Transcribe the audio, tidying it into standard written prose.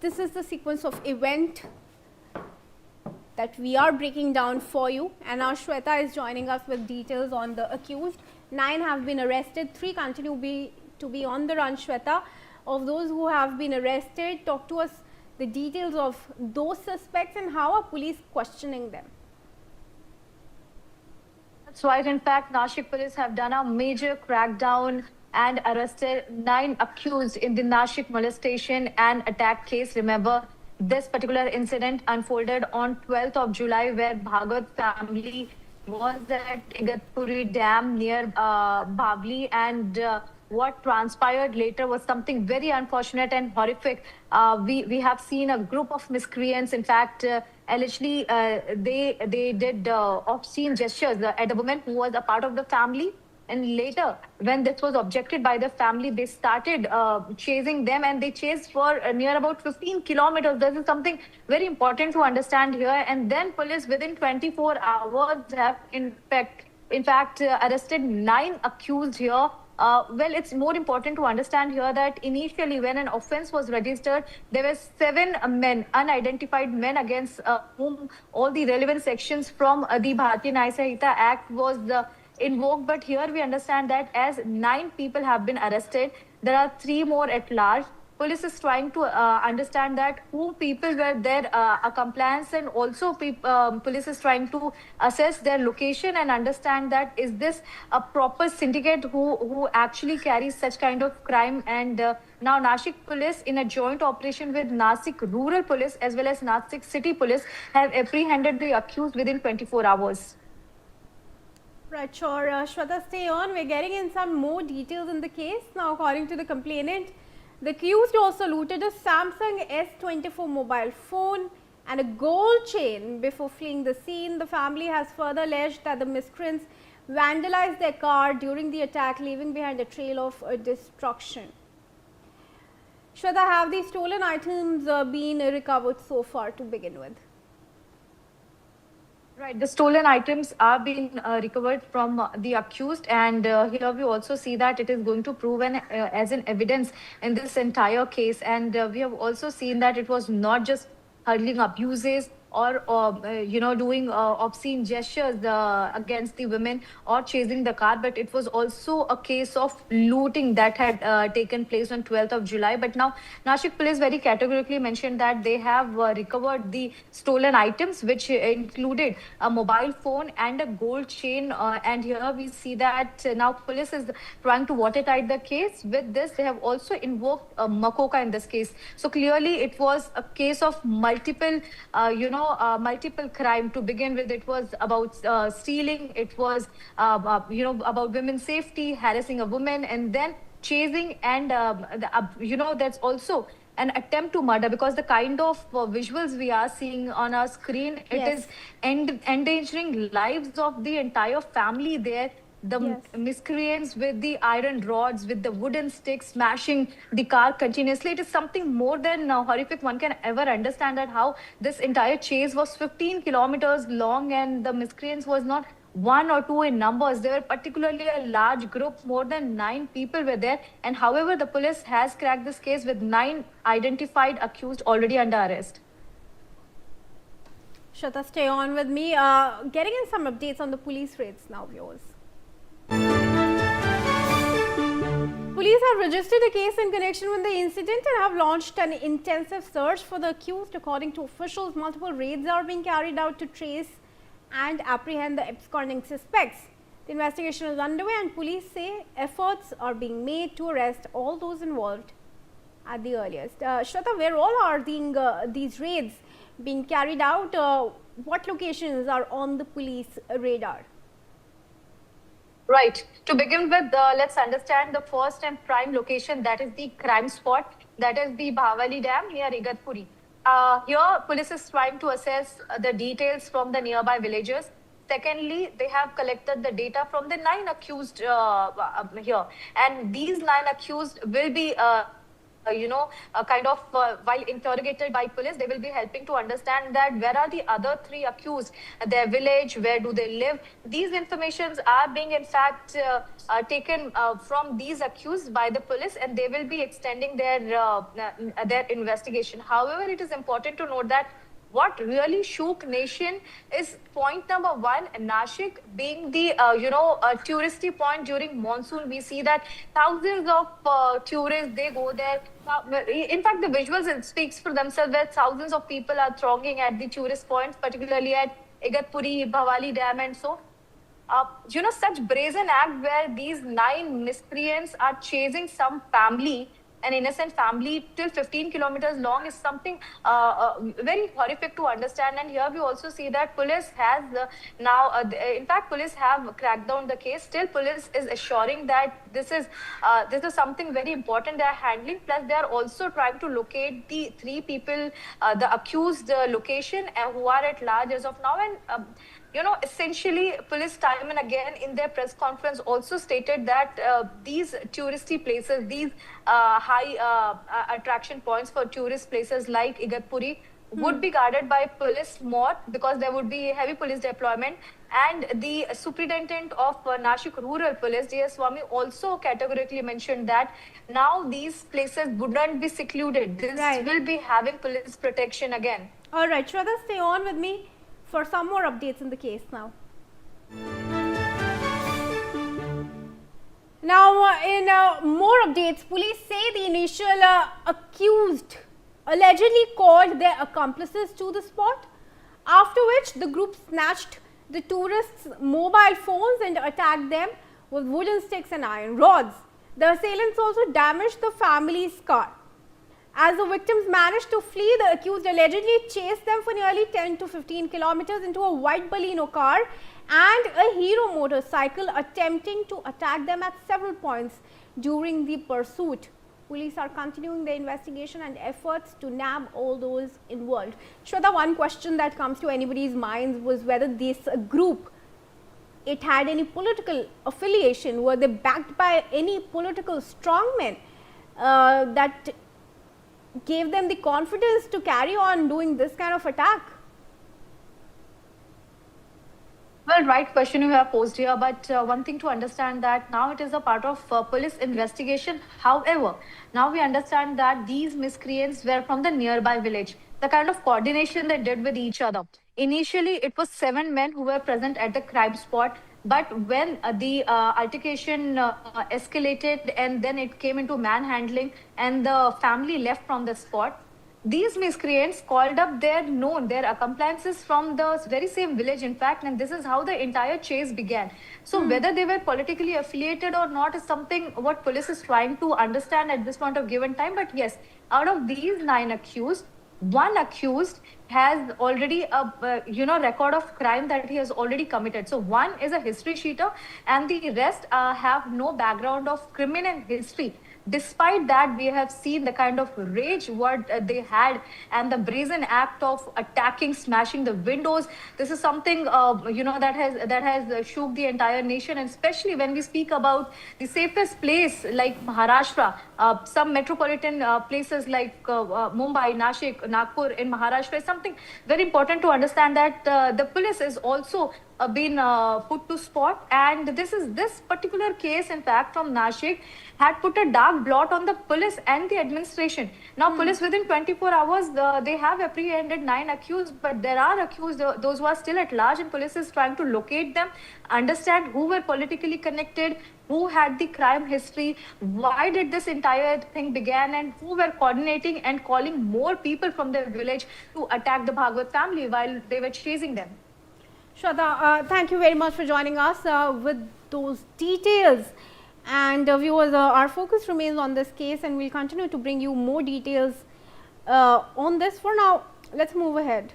this is the sequence of event that we are breaking down for you, and now Shweta is joining us with details on the accused. 9 have been arrested, 3 continue to be on the run. Shweta, of those who have been arrested, talk to us the details of those suspects and how are police questioning them. That's right. In fact, Nashik police have done a major crackdown and arrested 9 accused in the Nashik molestation and attack case. Remember, this particular incident unfolded on 12th of July, where Bhagat family was at Igatpuri Dam near Bhavli, and what transpired later was something very unfortunate and horrific. We have seen a group of miscreants. In fact, allegedly they did obscene gestures at a woman who was a part of the family. And later, when this was objected by the family, they started chasing them, and they chased for near about 15 kilometers. This is something very important to understand here. And then police within 24 hours have in fact arrested 9 accused here. Well, it's more important to understand here that initially when an offense was registered, there were 7 men, unidentified men, against whom all the relevant sections from the Bharatiya Nyaya Sanhita Act was invoked. But here we understand that as 9 people have been arrested, there are 3 more at large. Police is trying to understand that who people were there, a compliance, and also police is trying to assess their location and understand that is this a proper syndicate who actually carries such kind of crime. And now Nashik police, in a joint operation with Nasik Rural Police as well as Nasik City Police, have apprehended the accused within 24 hours. Right, sure. Shweta, stay on. We're getting in some more details in the case. Now, according to the complainant, the accused also looted a Samsung S24 mobile phone and a gold chain before fleeing the scene. The family has further alleged that the miscreants vandalized their car during the attack, leaving behind a trail of destruction. Shweta, have these stolen items been recovered so far to begin with? Right, the stolen items are being recovered from the accused, and here we also see that it is going to prove as an evidence in this entire case. And we have also seen that it was not just hurling abuses or doing obscene gestures against the women or chasing the car, but it was also a case of looting that had taken place on 12th of July. But now Nashik police very categorically mentioned that they have recovered the stolen items, which included a mobile phone and a gold chain. And here we see that now police is trying to watertight the case. With this, they have also invoked Makoka in this case. So clearly it was a case of multiple multiple crime. To begin with, it was about stealing, it was about women's safety, harassing a woman, and then chasing, and that's also an attempt to murder, because the kind of visuals we are seeing on our screen, it is endangering lives of the entire family there. The miscreants with the iron rods, with the wooden sticks, smashing the car continuously. It is something more than horrific. One can ever understand that how this entire chase was 15 kilometers long, and the miscreants was not 1 or 2 in numbers. They were particularly a large group. More than 9 people were there. And however, the police has cracked this case with 9 identified accused already under arrest. Shweta, stay on with me. Getting in some updates on the police raids now, viewers. Police have registered a case in connection with the incident and have launched an intensive search for the accused. According to officials, multiple raids are being carried out to trace and apprehend the absconding suspects. The investigation is underway, and police say efforts are being made to arrest all those involved at the earliest. Shweta, where all are these raids being carried out? What locations are on the police radar? Right. To begin with, let's understand the first and prime location, that is the crime spot, that is the Bhavali Dam near Igatpuri. Here, police is trying to assess the details from the nearby villagers. Secondly, they have collected the data from the 9 accused here. And these 9 accused will be while interrogated by police, they will be helping to understand that where are the other three accused, their village, where do they live. These informations are being in fact taken from these accused by the police, and they will be extending their investigation. However, it is important to note that what really shook nation is point number one, Nashik being the touristy point during monsoon. We see that thousands of tourists, they go there. In fact, the visuals, it speaks for themselves, where thousands of people are thronging at the tourist points, particularly at Igatpuri, Bhavali Dam, and so. Such brazen act where these 9 miscreants are chasing some family, an innocent family, till 15 kilometers long, is something very horrific to understand. And here we also see that police has in fact, police have cracked down the case. Still, police is assuring that this is something very important they are handling. Plus, they are also trying to locate the 3 people, the accused location, who are at large as of now. And essentially, police time and again in their press conference also stated that these touristy places, these high attraction points for tourist places like Igatpuri would be guarded by police more, because there would be heavy police deployment. And the superintendent of Nashik Rural Police, DS Swami, also categorically mentioned that now these places wouldn't be secluded. This will be having police protection again. All right, Shraddha, stay on with me for some more updates in the case now. Now, in more updates, police say the initial accused allegedly called their accomplices to the spot, after which the group snatched the tourists' mobile phones and attacked them with wooden sticks and iron rods. The assailants also damaged the family's car. As the victims managed to flee, the accused allegedly chased them for nearly 10 to 15 kilometers into a white Baleno car and a Hero motorcycle, attempting to attack them at several points during the pursuit. Police are continuing their investigation and efforts to nab all those involved. Shraddha, one question that comes to anybody's minds was whether this group, it had any political affiliation. Were they backed by any political strongmen that gave them the confidence to carry on doing this kind of attack? Well, right question you have posed here, but one thing to understand that now it is a part of police investigation. However, now we understand that these miscreants were from the nearby village. The kind of coordination they did with each other. Initially, it was 7 men who were present at the crime spot. But when the altercation escalated and then it came into manhandling and the family left from the spot, these miscreants called up their accomplices from the very same village, in fact, and this is how the entire chase began. So whether they were politically affiliated or not is something what police is trying to understand at this point of given time. But yes, out of these 9 accused, 1 accused has already a record of crime that he has already committed. So 1 is a history sheeter and the rest have no background of criminal history. Despite that, we have seen the kind of rage what they had and the brazen act of attacking, smashing the windows. This is something that has shook the entire nation, and especially when we speak about the safest place like Maharashtra, some metropolitan places like Mumbai, Nashik, Nagpur in Maharashtra, is something very important to understand that the police is also been put to spot. And this particular case, in fact, from Nashik had put a dark blot on the police and the administration. Now, police within 24 hours, they have apprehended 9 accused, but there are accused, those who are still at large, and police is trying to locate them, understand who were politically connected, who had the crime history, why did this entire thing began, and who were coordinating and calling more people from their village to attack the Bhagwat family while they were chasing them. Shraddha, thank you very much for joining us with those details. And viewers, our focus remains on this case and we'll continue to bring you more details on this. For now, let's move ahead.